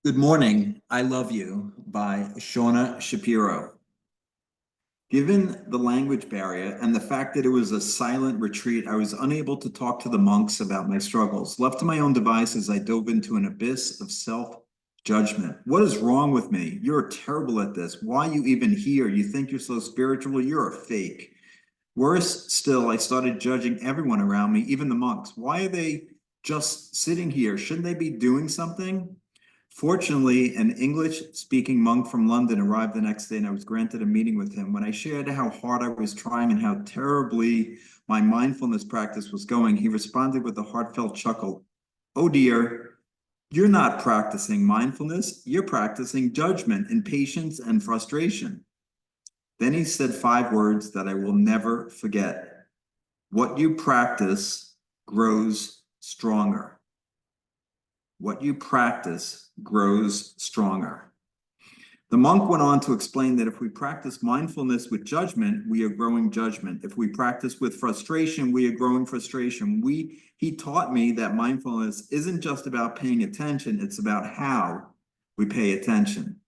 Good morning. I Love You by Shauna Shapiro. Given the language barrier and the fact that it was a silent retreat, I was unable to talk to the monks about my struggles. Left to my own devices, I dove into an abyss of self-judgment. What is wrong with me? You're terrible at this. Why are you even here? You think you're so spiritual? You're a fake. Worse still, I started judging everyone around me, even the monks. Why are they just sitting here? Shouldn't they be doing something? Fortunately, an English-speaking monk from London arrived the next day, and I was granted a meeting with him. When I shared how hard I was trying and how terribly my mindfulness practice was going, he responded with a heartfelt chuckle. Oh dear, you're not practicing mindfulness, you're practicing judgment, impatience, and frustration. Then he said 5 words that I will never forget. What you practice grows stronger. What you practice grows stronger. The monk went on to explain that if we practice mindfulness with judgment, we are growing judgment. If we practice with frustration, we are growing frustration. He taught me that mindfulness isn't just about paying attention, it's about how we pay attention.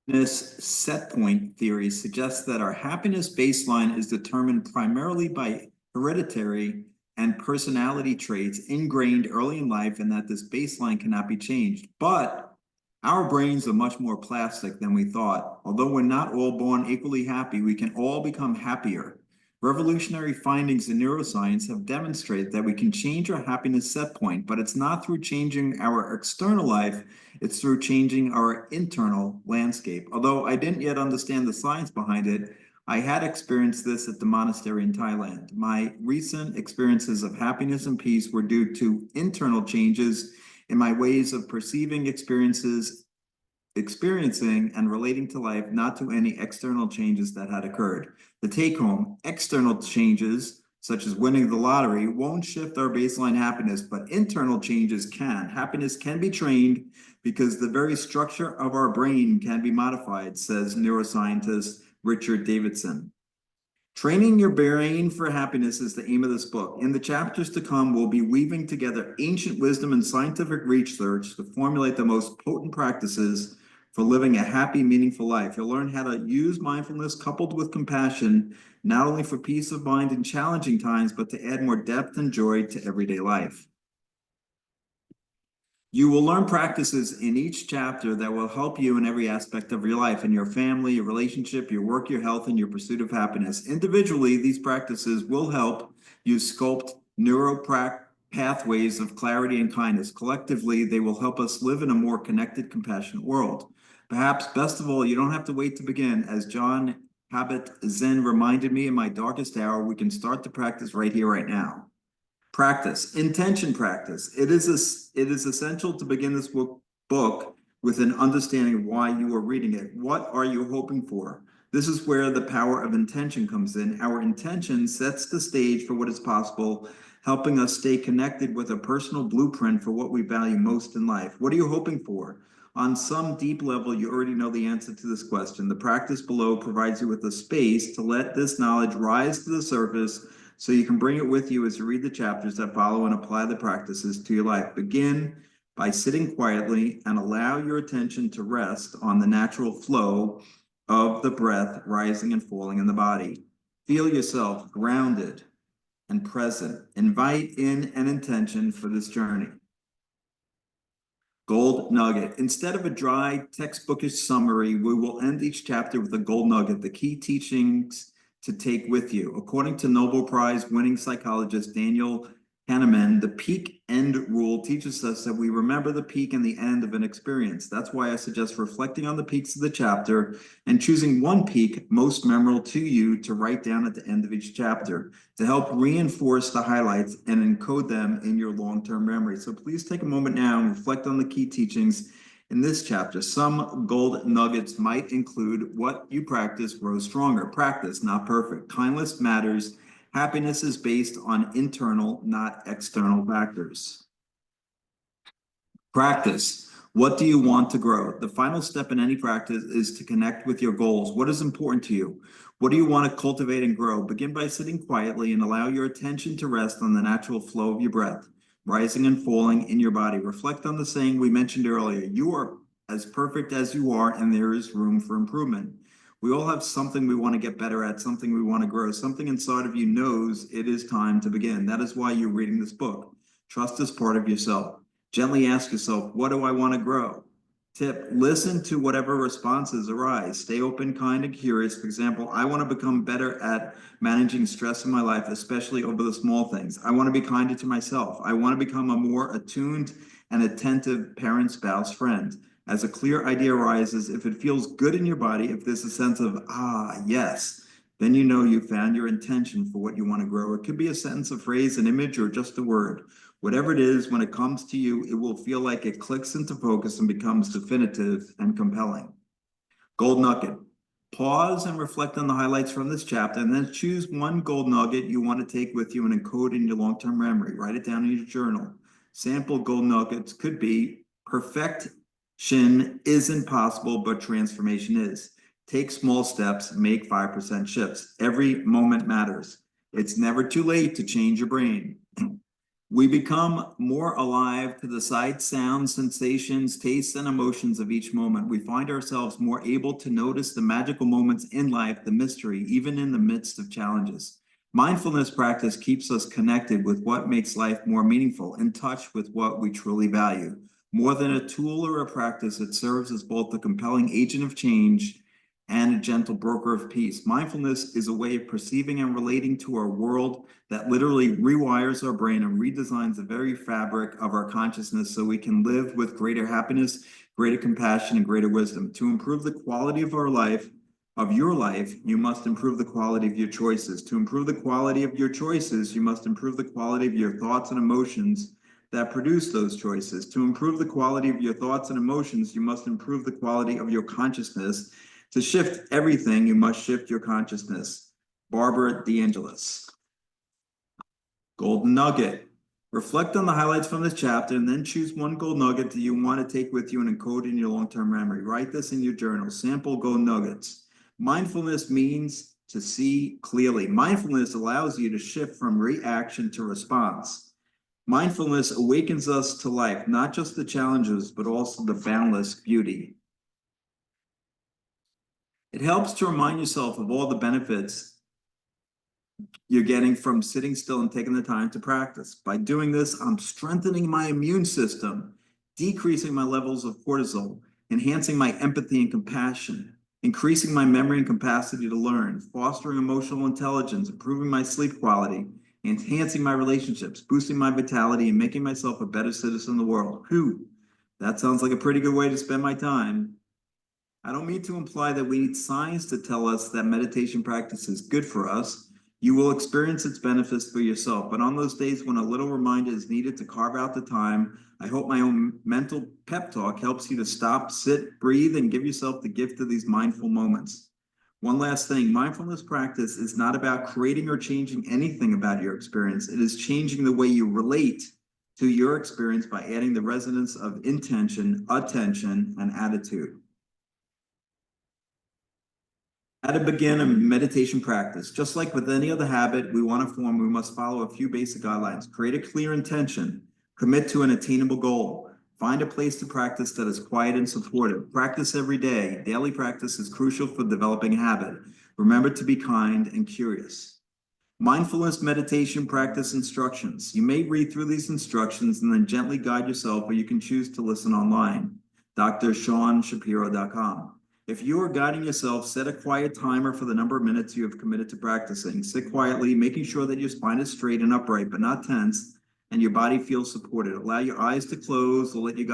This set point theory suggests that our happiness baseline is determined primarily by hereditary and personality traits ingrained early in life, and that this baseline cannot be changed. But our brains are much more plastic than we thought. Although we're not all born equally happy, we can all become happier. Revolutionary findings in neuroscience have demonstrated that we can change our happiness set point, but it's not through changing our external life, it's through changing our internal landscape. Although I didn't yet understand the science behind it, I had experienced this at the monastery in Thailand. My recent experiences of happiness and peace were due to internal changes in my ways of perceiving experiencing and relating to life, not to any external changes that had occurred. The take home, external changes, such as winning the lottery, won't shift our baseline happiness, but internal changes can. Happiness can be trained because the very structure of our brain can be modified, says neuroscientist Richard Davidson. Training your brain for happiness is the aim of this book. In the chapters to come, we'll be weaving together ancient wisdom and scientific research to formulate the most potent practices for living a happy, meaningful life. You'll learn how to use mindfulness coupled with compassion, not only for peace of mind in challenging times, but to add more depth and joy to everyday life. You will learn practices in each chapter that will help you in every aspect of your life, in your family, your relationship, your work, your health, and your pursuit of happiness. Individually, these practices will help you sculpt pathways of clarity and kindness. Collectively, they will help us live in a more connected, compassionate world. Perhaps best of all, you don't have to wait to begin. As John Kabat-Zinn reminded me in my darkest hour, we can start to practice right here, right now. Practice, intention practice. It is essential to begin this book with an understanding of why you are reading it. What are you hoping for? This is where the power of intention comes in. Our intention sets the stage for what is possible, helping us stay connected with a personal blueprint for what we value most in life. What are you hoping for? On some deep level, you already know the answer to this question. The practice below provides you with a space to let this knowledge rise to the surface so you can bring it with you as you read the chapters that follow and apply the practices to your life. Begin by sitting quietly and allow your attention to rest on the natural flow of the breath rising and falling in the body. Feel yourself grounded and present. Invite in an intention for this journey. Gold nugget. Instead of a dry, textbookish summary, we will end each chapter with a gold nugget, the key teachings to take with you. According to Nobel Prize winning psychologist Daniel Kahneman, the peak end rule teaches us that we remember the peak and the end of an experience. That's why I suggest reflecting on the peaks of the chapter and choosing one peak most memorable to you to write down at the end of each chapter to help reinforce the highlights and encode them in your long-term memory. So please take a moment now and reflect on the key teachings in this chapter. Some gold nuggets might include: what you practice grows stronger. Practice, not perfect. Kindness matters. Happiness is based on internal, not external factors. Practice. What do you want to grow? The final step in any practice is to connect with your goals. What is important to you? What do you want to cultivate and grow? Begin by sitting quietly and allow your attention to rest on the natural flow of your breath. rising and falling in your body. Reflect on the saying we mentioned earlier. You are as perfect as you are, and there is room for improvement. We all have something we want to get better at, something we want to grow. Something inside of you knows it is time to begin. That is why you're reading this book. Trust is part of yourself. Gently ask yourself, what do I want to grow? Tip, listen to whatever responses arise. Stay open, kind, and curious. For example, I want to become better at managing stress in my life, especially over the small things. I want to be kinder to myself. I want to become a more attuned and attentive parent, spouse, friend. As a clear idea arises, if it feels good in your body, if there's a sense of, yes, then you know you found your intention for what you want to grow. It could be a sentence, a phrase, an image, or just a word. Whatever it is, when it comes to you, it will feel like it clicks into focus and becomes definitive and compelling. Gold nugget. Pause and reflect on the highlights from this chapter, and then choose one gold nugget you want to take with you and encode in your long-term memory. Write it down in your journal. Sample gold nuggets could be: perfection isn't possible, but transformation is. Take small steps, make 5% shifts. Every moment matters. It's never too late to change your brain. We become more alive to the sights, sounds, sensations, tastes, and emotions of each moment. We find ourselves more able to notice the magical moments in life, the mystery, even in the midst of challenges. Mindfulness practice keeps us connected with what makes life more meaningful, in touch with what we truly value. More than a tool or a practice, it serves as both a compelling agent of change and a gentle broker of peace. Mindfulness is a way of perceiving and relating to our world that literally rewires our brain and redesigns the very fabric of our consciousness so we can live with greater happiness, greater compassion, and greater wisdom. To improve the quality of our life, of your life, you must improve the quality of your choices. To improve the quality of your choices, you must improve the quality of your thoughts and emotions that produce those choices. To improve the quality of your thoughts and emotions, you must improve the quality of your consciousness. To shift everything, you must shift your consciousness. Barbara DeAngelis. Golden nugget. Reflect on the highlights from this chapter and then choose one gold nugget that you want to take with you and encode in your long-term memory. Write this in your journal. Sample gold nuggets. Mindfulness means to see clearly. Mindfulness allows you to shift from reaction to response. Mindfulness awakens us to life, not just the challenges, but also the boundless beauty. It helps to remind yourself of all the benefits you're getting from sitting still and taking the time to practice. By doing this, I'm strengthening my immune system, decreasing my levels of cortisol, enhancing my empathy and compassion, increasing my memory and capacity to learn, fostering emotional intelligence, improving my sleep quality, enhancing my relationships, boosting my vitality, and making myself a better citizen in the world. Whew, that sounds like a pretty good way to spend my time. I don't mean to imply that we need science to tell us that meditation practice is good for us. You will experience its benefits for yourself, but on those days when a little reminder is needed to carve out the time, I hope my own mental pep talk helps you to stop, sit, breathe, and give yourself the gift of these mindful moments. One last thing, mindfulness practice is not about creating or changing anything about your experience. It is changing the way you relate to your experience by adding the resonance of intention, attention, and attitude. How to begin a meditation practice. Just like with any other habit we want to form, we must follow a few basic guidelines. Create a clear intention. Commit to an attainable goal. Find a place to practice that is quiet and supportive. Practice every day. Daily practice is crucial for developing a habit. Remember to be kind and curious. Mindfulness meditation practice instructions. You may read through these instructions and then gently guide yourself, or you can choose to listen online. DrShawnShapiro.com. If you are guiding yourself, set a quiet timer for the number of minutes you have committed to practicing. Sit quietly, making sure that your spine is straight and upright, but not tense, and your body feels supported. Allow your eyes to close, or let your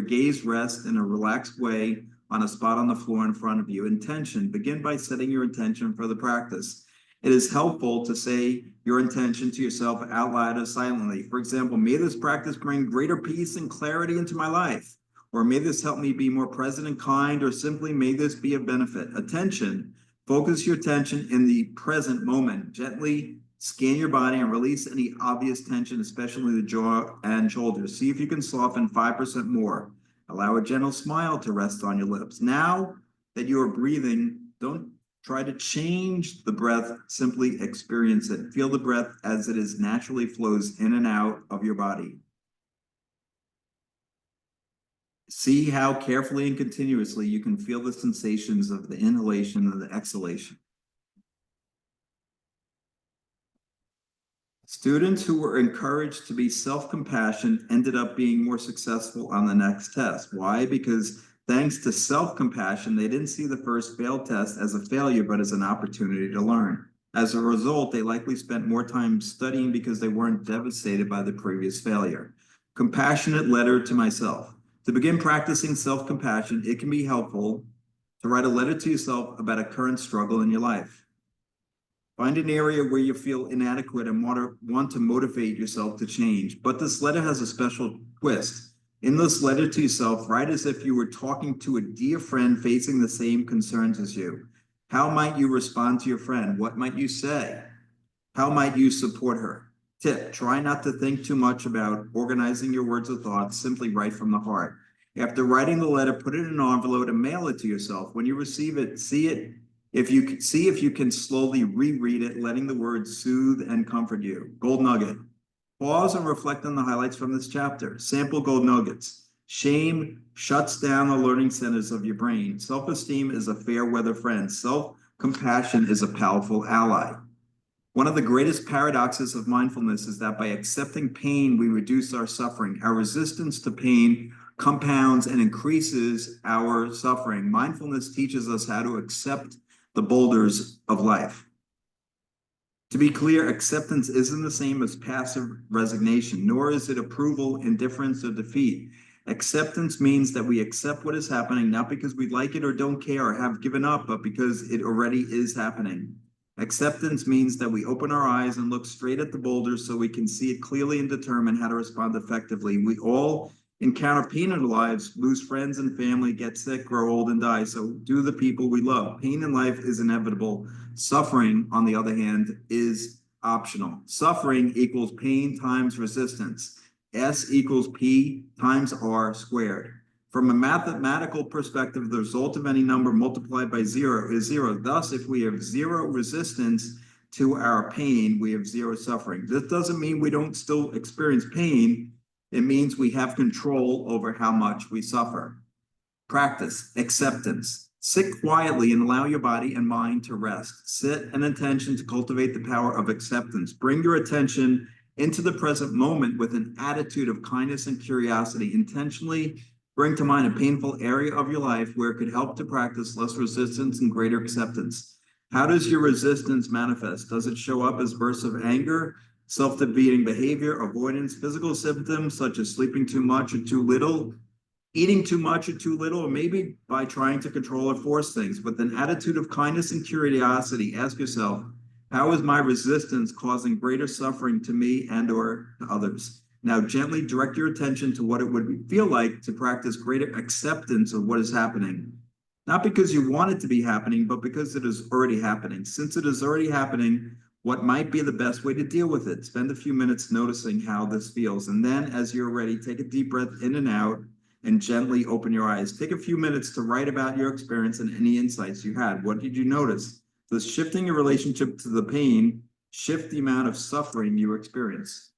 gaze rest in a relaxed way on a spot on the floor in front of you. Intention. Begin by setting your intention for the practice. It is helpful to say your intention to yourself out loud or silently. For example, may this practice bring greater peace and clarity into my life. Or may this help me be more present and kind, or simply may this be a benefit. Attention. Focus your attention in the present moment. Gently scan your body and release any obvious tension, especially the jaw and shoulders. See if you can soften 5% more. Allow a gentle smile to rest on your lips. Now that you are breathing, don't Try to change the breath, simply experience it. Feel the breath as it is naturally flows in and out of your body. See how carefully and continuously you can feel the sensations of the inhalation and the exhalation. Students who were encouraged to be self-compassionate ended up being more successful on the next test. Why? Because thanks to self-compassion, they didn't see the first failed test as a failure, but as an opportunity to learn. As a result, they likely spent more time studying because they weren't devastated by the previous failure. Compassionate letter to myself. To begin practicing self-compassion, it can be helpful to write a letter to yourself about a current struggle in your life. Find an area where you feel inadequate and want to motivate yourself to change. But this letter has a special twist. In this letter to yourself, write as if you were talking to a dear friend facing the same concerns as you. How might you respond to your friend? What might you say? How might you support her? Tip, try not to think too much about organizing your words or thoughts. Simply write from the heart. After writing the letter, put it in an envelope and mail it to yourself. When you receive it, if you can slowly reread it, letting the words soothe and comfort you. Gold nugget. Pause and reflect on the highlights from this chapter. Sample gold nuggets. Shame shuts down the learning centers of your brain. Self-esteem is a fair weather friend. Self-compassion is a powerful ally. One of the greatest paradoxes of mindfulness is that by accepting pain, we reduce our suffering. Our resistance to pain compounds and increases our suffering. Mindfulness teaches us how to accept the boulders of life. To be clear, acceptance isn't the same as passive resignation, nor is it approval, indifference, or defeat. Acceptance means that we accept what is happening, not because we like it or don't care or have given up, but because it already is happening. Acceptance means that we open our eyes and look straight at the boulders so we can see it clearly and determine how to respond effectively. We all encounter pain in our lives, lose friends and family, get sick, grow old, and die. So do the people we love. Pain in life is inevitable. Suffering, on the other hand, is optional. Suffering equals pain times resistance. S equals P times R squared. From a mathematical perspective, the result of any number multiplied by zero is zero. Thus, if we have zero resistance to our pain, we have zero suffering. This doesn't mean we don't still experience pain. It means we have control over how much we suffer. Practice acceptance. Sit quietly and allow your body and mind to rest. Set an intention to cultivate the power of acceptance. Bring your attention into the present moment with an attitude of kindness and curiosity. Intentionally bring to mind a painful area of your life where it could help to practice less resistance and greater acceptance. How does your resistance manifest? Does it show up as bursts of anger, self-defeating behavior, avoidance, physical symptoms such as sleeping too much or too little, eating too much or too little, or maybe by trying to control or force things? With an attitude of kindness and curiosity, ask yourself, how is my resistance causing greater suffering to me and or to others? Now gently direct your attention to what it would feel like to practice greater acceptance of what is happening. Not because you want it to be happening, but because it is already happening. Since it is already happening, what might be the best way to deal with it? Spend a few minutes noticing how this feels. And then as you're ready, take a deep breath in and out and gently open your eyes. Take a few minutes to write about your experience and any insights you had. What did you notice? Does shifting your relationship to the pain shift the amount of suffering you experience?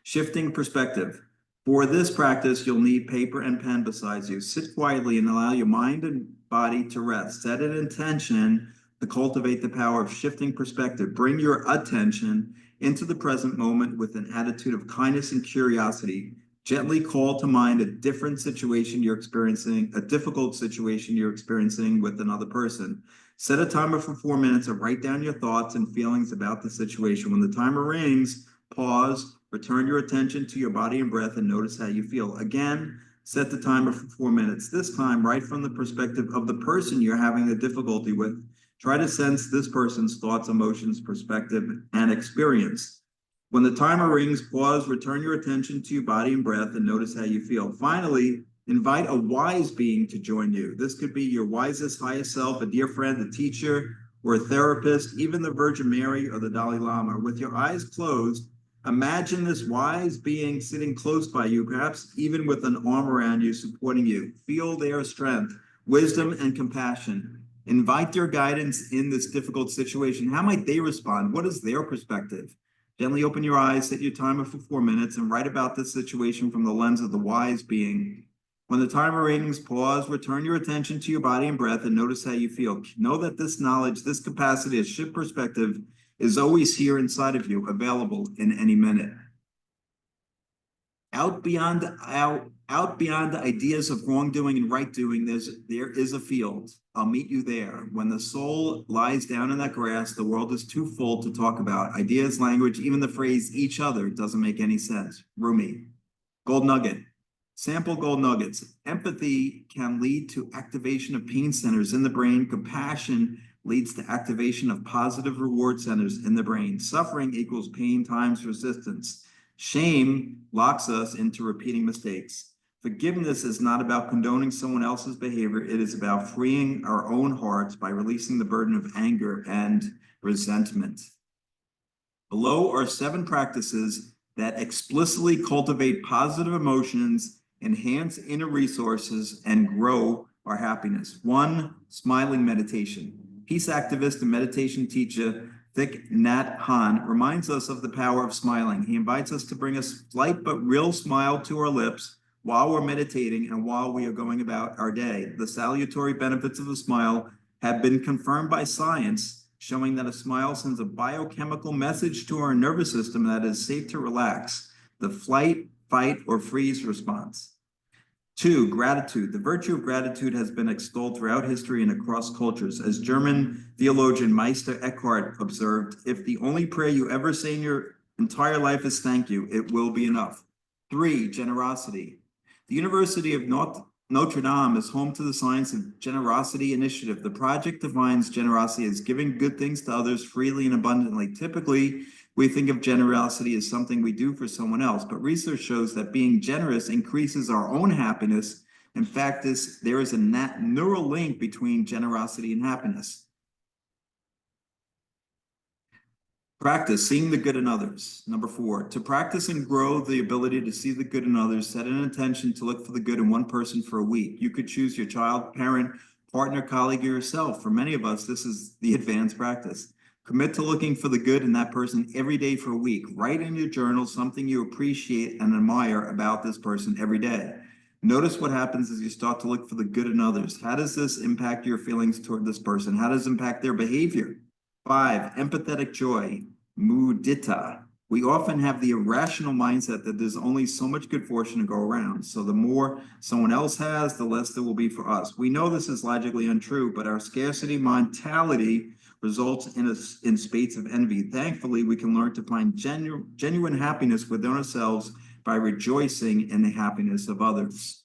Shifting perspective. For this practice, you'll need paper and pen beside you. Sit quietly and allow your mind and body to rest. Set an intention to cultivate the power of shifting perspective. Bring your attention into the present moment with an attitude of kindness and curiosity. Gently call to mind a different situation you're experiencing, a difficult situation you're experiencing with another person. Set a timer for 4 minutes and write down your thoughts and feelings about the situation. When the timer rings, pause, return your attention to your body and breath and notice how you feel. Again, set the timer for 4 minutes. This time, right from the perspective of the person you're having the difficulty with. Try to sense this person's thoughts, emotions, perspective, and experience. When the timer rings, pause, return your attention to your body and breath, and notice how you feel. Finally, invite a wise being to join you. This could be your wisest, highest self, a dear friend, a teacher, or a therapist, even the Virgin Mary or the Dalai Lama. With your eyes closed, imagine this wise being sitting close by you, perhaps even with an arm around you, supporting you. Feel their strength, wisdom, and compassion. Invite their guidance in this difficult situation. How might they respond? What is their perspective? Gently open your eyes, set your timer for 4 minutes, and write about this situation from the lens of the wise being. When the timer rings, pause, return your attention to your body and breath, and notice how you feel. Know that this knowledge, this capacity, a shift perspective, is always here inside of you, available in any minute. Out beyond the ideas of wrongdoing and right doing, there is a field. I'll meet you there. When the soul lies down in that grass, the world is too full to talk about. Ideas, language, even the phrase each other doesn't make any sense. Rumi. Gold nugget. Sample gold nuggets. Empathy can lead to activation of pain centers in the brain. Compassion leads to activation of positive reward centers in the brain. Suffering equals pain times resistance. Shame locks us into repeating mistakes. Forgiveness is not about condoning someone else's behavior. It is about freeing our own hearts by releasing the burden of anger and resentment. Below are 7 practices that explicitly cultivate positive emotions, enhance inner resources, and grow our happiness. 1, smiling meditation. Peace activist and meditation teacher Thich Nhat Hanh reminds us of the power of smiling. He invites us to bring a slight but real smile to our lips while we're meditating and while we are going about our day. The salutary benefits of a smile have been confirmed by science, showing that a smile sends a biochemical message to our nervous system that is safe to relax, the flight, fight, or freeze response. 2, gratitude. The virtue of gratitude has been extolled throughout history and across cultures. As German theologian Meister Eckhart observed, if the only prayer you ever say in your entire life is thank you, it will be enough. 3, generosity. The University of Notre Dame is home to the Science of Generosity Initiative. The project defines generosity as giving good things to others freely and abundantly. Typically, we think of generosity as something we do for someone else, but research shows that being generous increases our own happiness. In fact, there is a neural link between generosity and happiness. Practice seeing the good in others. Number 4, to practice and grow the ability to see the good in others, set an intention to look for the good in one person for a week. You could choose your child, parent, partner, colleague, or yourself. For many of us, this is the advanced practice. Commit to looking for the good in that person every day for a week. Write in your journal something you appreciate and admire about this person every day. Notice what happens as you start to look for the good in others. How does this impact your feelings toward this person? How does it impact their behavior? 5, empathetic joy, mudita. We often have the irrational mindset that there's only so much good fortune to go around. So the more someone else has, the less there will be for us. We know this is logically untrue, but our scarcity mentality results in spates of envy. Thankfully, we can learn to find genuine happiness within ourselves by rejoicing in the happiness of others.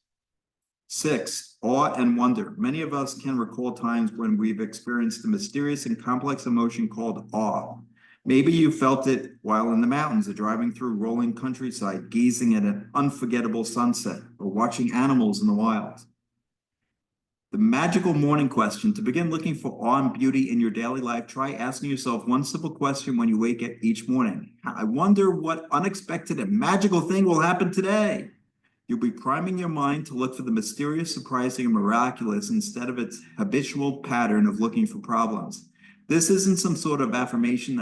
6, awe and wonder. Many of us can recall times when we've experienced a mysterious and complex emotion called awe. Maybe you felt it while in the mountains or driving through rolling countryside, gazing at an unforgettable sunset, or watching animals in the wild. The magical morning question. To begin looking for awe and beauty in your daily life, try asking yourself one simple question when you wake up each morning. I wonder what unexpected and magical thing will happen today. You'll be priming your mind to look for the mysterious, surprising, and miraculous instead of its habitual pattern of looking for problems. This isn't some sort of affirmation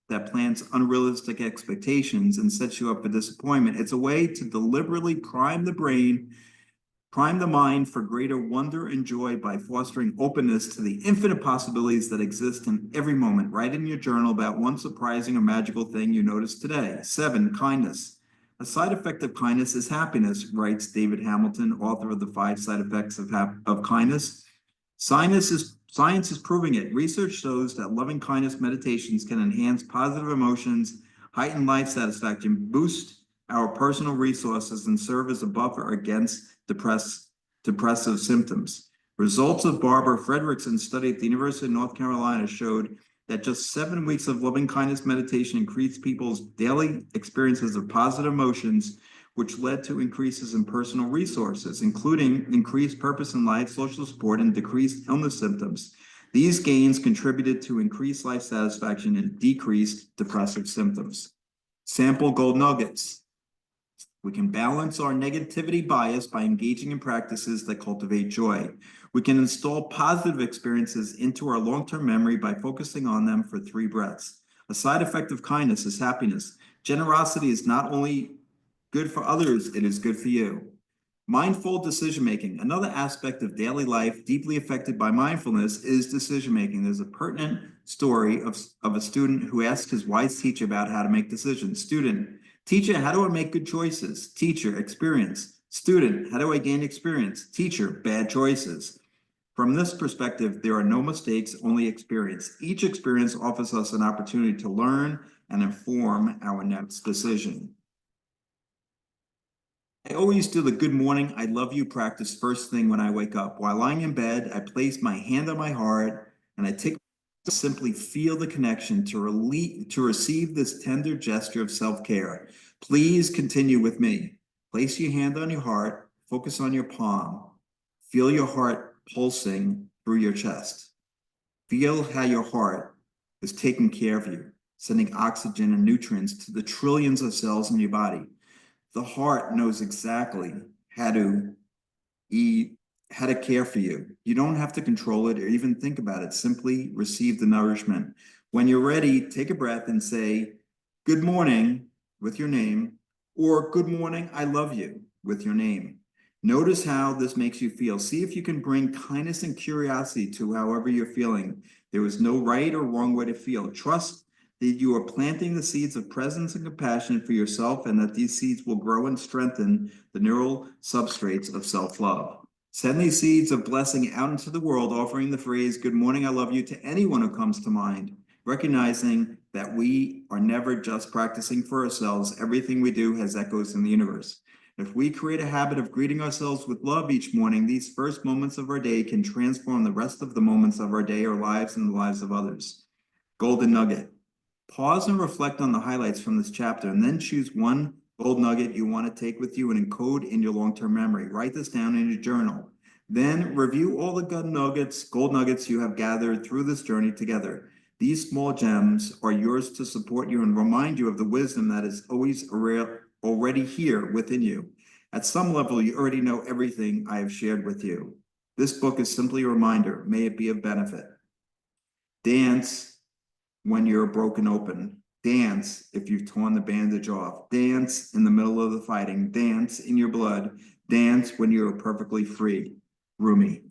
that plants unrealistic expectations and sets you up for disappointment. It's a way to deliberately prime the mind for greater wonder and joy by fostering openness to the infinite possibilities that exist in every moment. Write in your journal about one surprising or magical thing you noticed today. 7, kindness. A side effect of kindness is happiness, writes David Hamilton, author of the 5 Side Effects of Kindness. Science is proving it. Research shows that loving kindness meditations can enhance positive emotions, heighten life satisfaction, boost our personal resources, and serve as a buffer against depressive symptoms. Results of Barbara Fredrickson's study at the University of North Carolina showed that just 7 weeks of loving kindness meditation increased people's daily experiences of positive emotions, which led to increases in personal resources, including increased purpose in life, social support, and decreased illness symptoms. These gains contributed to increased life satisfaction and decreased depressive symptoms. Sample gold nuggets. We can balance our negativity bias by engaging in practices that cultivate joy. We can install positive experiences into our long-term memory by focusing on them for 3 breaths. A side effect of kindness is happiness. Generosity is not only good for others, it is good for you. Mindful decision making. Another aspect of daily life deeply affected by mindfulness is decision making. There's a pertinent story of a student who asked his wise teacher about how to make decisions. Student, teacher, how do I make good choices? Teacher, experience. Student, how do I gain experience? Teacher, bad choices. From this perspective, there are no mistakes, only experience. Each experience offers us an opportunity to learn and inform our next decision. I always do the good morning, I love you practice first thing when I wake up. While lying in bed, I place my hand on my heart and I take to simply feel the connection to receive this tender gesture of self-care. Please continue with me. Place your hand on your heart, focus on your palm. Feel your heart pulsing through your chest. Feel how your heart is taking care of you, sending oxygen and nutrients to the trillions of cells in your body. The heart knows exactly how to eat, how to care for you. You don't have to control it or even think about it. Simply receive the nourishment. When you're ready, take a breath and say, good morning with your name, or good morning, I love you with your name. Notice how this makes you feel. See if you can bring kindness and curiosity to however you're feeling. There is no right or wrong way to feel. Trust that you are planting the seeds of presence and compassion for yourself, and that these seeds will grow and strengthen the neural substrates of self-love. Send these seeds of blessing out into the world, offering the phrase, good morning, I love you, to anyone who comes to mind, recognizing that we are never just practicing for ourselves. Everything we do has echoes in the universe. If we create a habit of greeting ourselves with love each morning, these first moments of our day can transform the rest of the moments of our day, our lives, and the lives of others. Golden nugget. Pause and reflect on the highlights from this chapter, and then choose one gold nugget you want to take with you and encode in your long-term memory. Write this down in your journal. Then review all the gold nuggets you have gathered through this journey together. These small gems are yours to support you and remind you of the wisdom that is always already here within you. At some level, you already know everything I have shared with you. This book is simply a reminder. May it be of benefit. Dance when you're broken open. Dance if you've torn the bandage off. Dance in the middle of the fighting. Dance in your blood. Dance when you're perfectly free. Rumi.